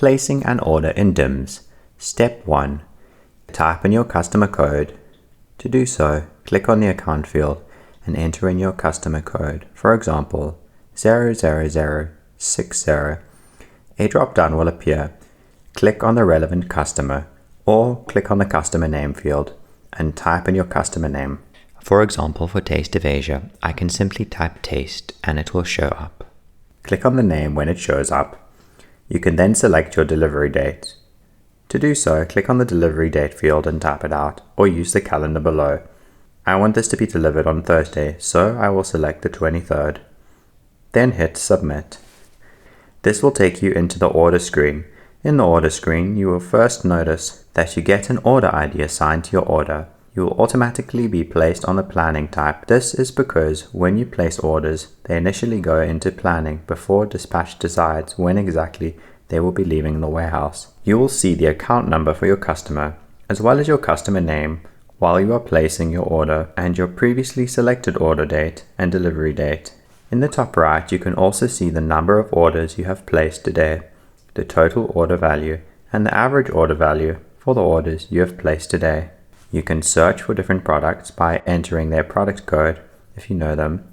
Placing an order in DIMS. Step 1. Type in your customer code. To do so, click on the account field and enter in your customer code. For example, 00060. A drop-down will appear. Click on the relevant customer or click on the customer name field and type in your customer name. For example, for Taste of Asia, I can simply type taste and it will show up. Click on the name when it shows up. You can then select your delivery date. To do so, click on the delivery date field and type it out, or use the calendar below. I want this to be delivered on Thursday, so I will select the 23rd. Then hit submit. This will take you into the order screen. In the order screen, you will first notice that you get an order ID assigned to your order. You will automatically be placed on the planning type. This is because when you place orders, they initially go into planning before dispatch decides when exactly they will be leaving the warehouse. You will see the account number for your customer, as well as your customer name, while you are placing your order, and your previously selected order date and delivery date. In the top right, you can also see the number of orders you have placed today, the total order value, and the average order value for the orders you have placed today. You can search for different products by entering their product code if you know them.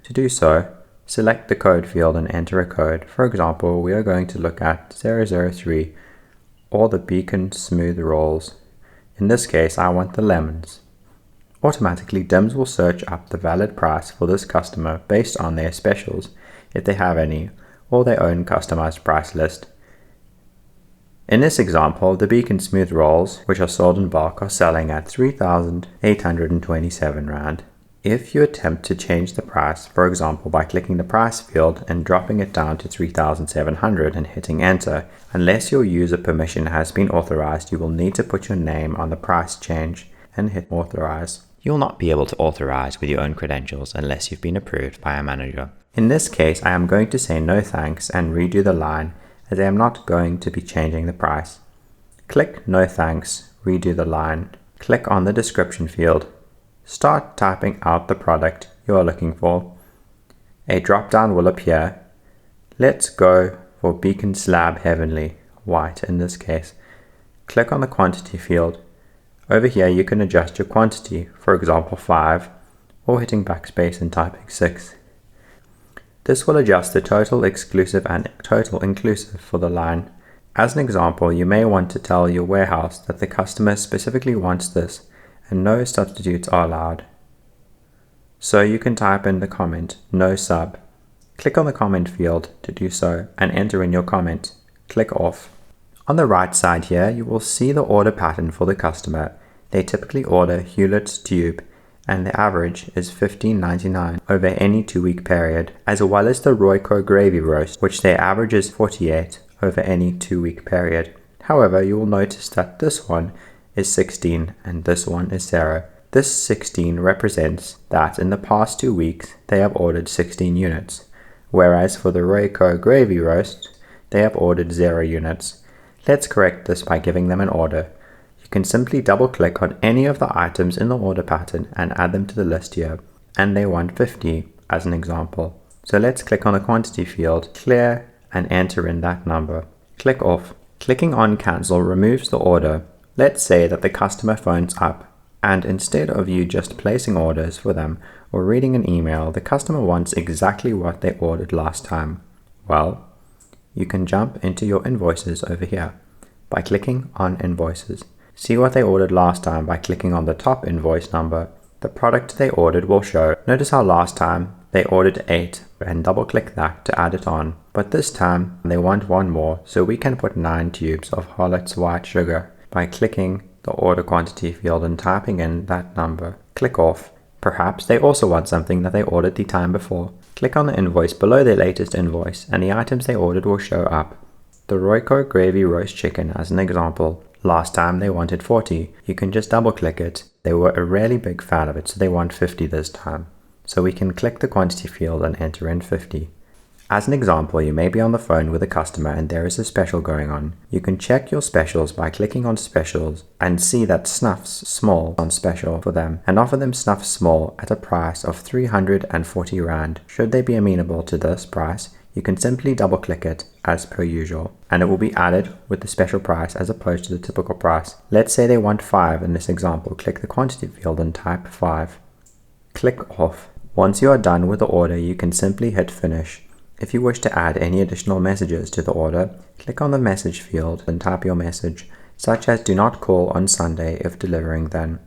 To do so, select the code field and enter a code. For example, we are going to look at 003 or the Beacon Smooth Rolls. In this case, I want the lemons. Automatically, DIMS will search up the valid price for this customer based on their specials, if they have any, or their own customized price list. In this example, the Beacon Smooth Rolls, which are sold in bulk, are selling at 3,827 Rand. If you attempt to change the price, for example by clicking the price field and dropping it down to 3,700 and hitting enter, unless your user permission has been authorized, you will need to put your name on the price change and hit authorize. You'll not be able to authorize with your own credentials unless you've been approved by a manager. In this case, I am going to say no thanks and redo the line, as I am not going to be changing the price. Click no thanks, redo the line. Click on the description field. Start typing out the product you are looking for. A drop-down will appear. Let's go for Beacon Slab Heavenly, white in this case. Click on the quantity field. Over here you can adjust your quantity, for example 5, or hitting backspace and typing 6. This will adjust the total exclusive and total inclusive for the line. As an example, you may want to tell your warehouse that the customer specifically wants this and no substitutes are allowed. So you can type in the comment, no sub. Click on the comment field to do so and enter in your comment. Click off. On the right side here, you will see the order pattern for the customer. They typically order Hewlett's tube and the average is $15.99 over any 2-week period, as well as the Royco gravy roast, which their average is $48 over any 2-week period. However, you will notice that this one is 16 and this one is 0. This 16 represents that in the past 2 weeks they have ordered 16 units, whereas for the Royco gravy roast they have ordered 0 units. Let's correct this by giving them an order. You can simply double click on any of the items in the order pattern and add them to the list here, and they want 50 as an example. So let's click on the quantity field, clear, and enter in that number. Click off. Clicking on cancel removes the order. Let's say that the customer phones up, and instead of you just placing orders for them or reading an email, the customer wants exactly what they ordered last time. Well, you can jump into your invoices over here by clicking on invoices. See what they ordered last time by clicking on the top invoice number. The product they ordered will show. Notice how last time they ordered 8 and double click that to add it on. But this time they want 1 more, so we can put 9 tubes of Hollett's white sugar by clicking the order quantity field and typing in that number. Click off. Perhaps they also want something that they ordered the time before. Click on the invoice below their latest invoice and the items they ordered will show up. The Royco gravy roast chicken as an example. Last time they wanted 40. You can just double click it. They were a really big fan of it, so they want 50 this time. So we can click the quantity field and enter in 50. As an example, you may be on the phone with a customer and there is a special going on. You can check your specials by clicking on specials and see that Snuffs Small on special for them and offer them Snuffs Small at a price of 340 Rand. Should they be amenable to this price, you can simply double click it as per usual, and it will be added with the special price as opposed to the typical price. Let's say they want 5 in this example. Click the quantity field and type 5. Click off. Once you are done with the order, you can simply hit finish. If you wish to add any additional messages to the order, click on the message field and type your message, such as do not call on Sunday if delivering then.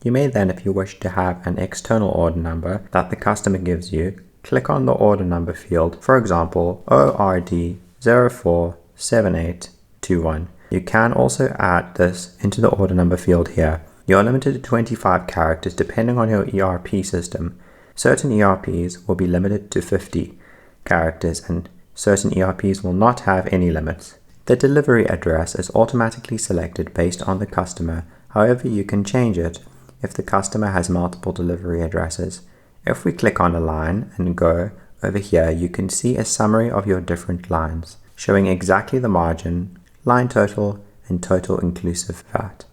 You may then, if you wish to have an external order number that the customer gives you, click on the order number field, for example ORD047821. You can also add this into the order number field here. You are limited to 25 characters depending on your ERP system. Certain ERPs will be limited to 50 characters and certain ERPs will not have any limits. The delivery address is automatically selected based on the customer. However, you can change it if the customer has multiple delivery addresses. If we click on a line and go over here, you can see a summary of your different lines, showing exactly the margin, line total, and total inclusive VAT.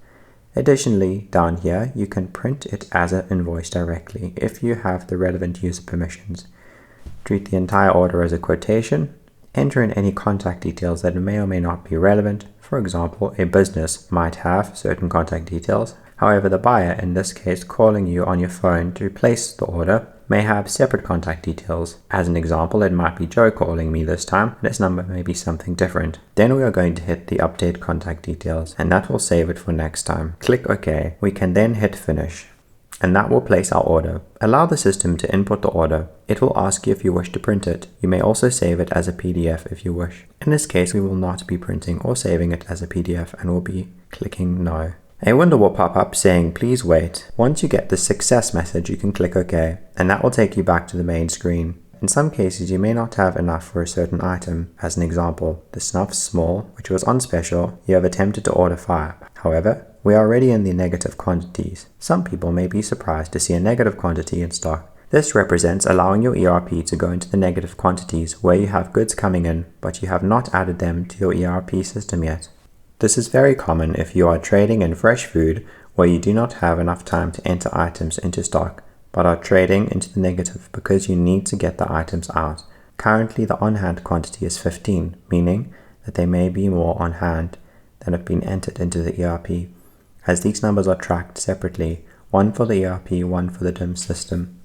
Additionally, down here, you can print it as an invoice directly if you have the relevant user permissions. Treat the entire order as a quotation. Enter in any contact details that may or may not be relevant. For example, a business might have certain contact details. However, the buyer, in this case calling you on your phone to place the order, may have separate contact details. As an example, it might be Joe calling me this time. This number may be something different. Then we are going to hit the update contact details, and that will save it for next time. Click OK. We can then hit finish, and that will place our order. Allow the system to input the order. It will ask you if you wish to print it. You may also save it as a PDF if you wish. In this case, we will not be printing or saving it as a PDF and will be clicking no. A window will pop up saying please wait. Once you get the success message, you can click OK, and that will take you back to the main screen. In some cases, you may not have enough for a certain item. As an example, the snuff's small, which was on special. You have attempted to order 5. However, we are already in the negative quantities. Some people may be surprised to see a negative quantity in stock. This represents allowing your ERP to go into the negative quantities where you have goods coming in, but you have not added them to your ERP system yet. This is very common if you are trading in fresh food where you do not have enough time to enter items into stock, but are trading into the negative because you need to get the items out. Currently, the on-hand quantity is 15, meaning that there may be more on hand than have been entered into the ERP, as these numbers are tracked separately, one for the ERP, one for the DIMS system.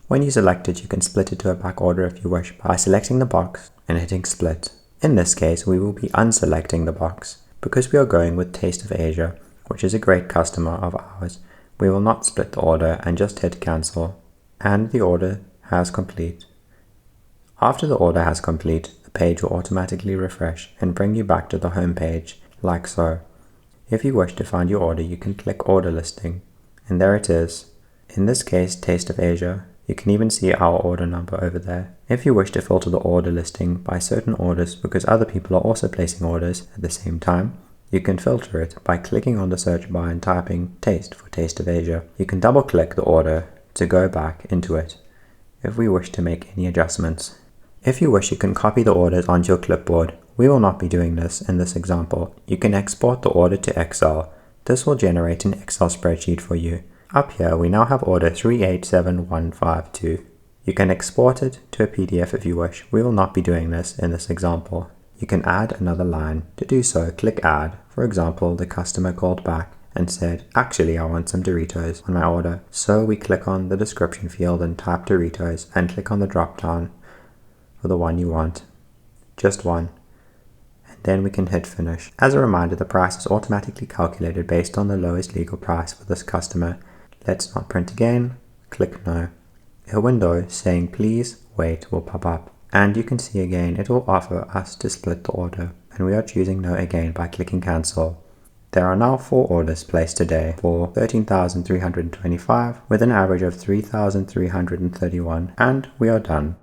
When you select it, you can split it to a back order if you wish by selecting the box and hitting split. In this case, we will be unselecting the box. Because we are going with Taste of Asia, which is a great customer of ours, we will not split the order and just hit cancel, and the order has complete. After the order has complete, the page will automatically refresh and bring you back to the home page, like so. If you wish to find your order, you can click Order Listing, and there it is. In this case, Taste of Asia. You can even see our order number over there. If you wish to filter the order listing by certain orders because other people are also placing orders at the same time, you can filter it by clicking on the search bar and typing Taste for Taste of Asia. You can double click the order to go back into it if we wish to make any adjustments. If you wish, you can copy the orders onto your clipboard. We will not be doing this in this example. You can export the order to Excel. This will generate an Excel spreadsheet for you. Up here, we now have order 387152. You can export it to a PDF if you wish. We will not be doing this in this example. You can add another line. To do so, click Add. For example, the customer called back and said, actually, I want some Doritos on my order. So we click on the description field and type Doritos and click on the drop down for the one you want. Just one. And then we can hit finish. As a reminder, the price is automatically calculated based on the lowest legal price for this customer. Let's not print again. Click no. A window saying please wait will pop up, and you can see again it will offer us to split the order, and we are choosing no again by clicking cancel. There are now 4 orders placed today for 13,325 with an average of 3,331, and we are done.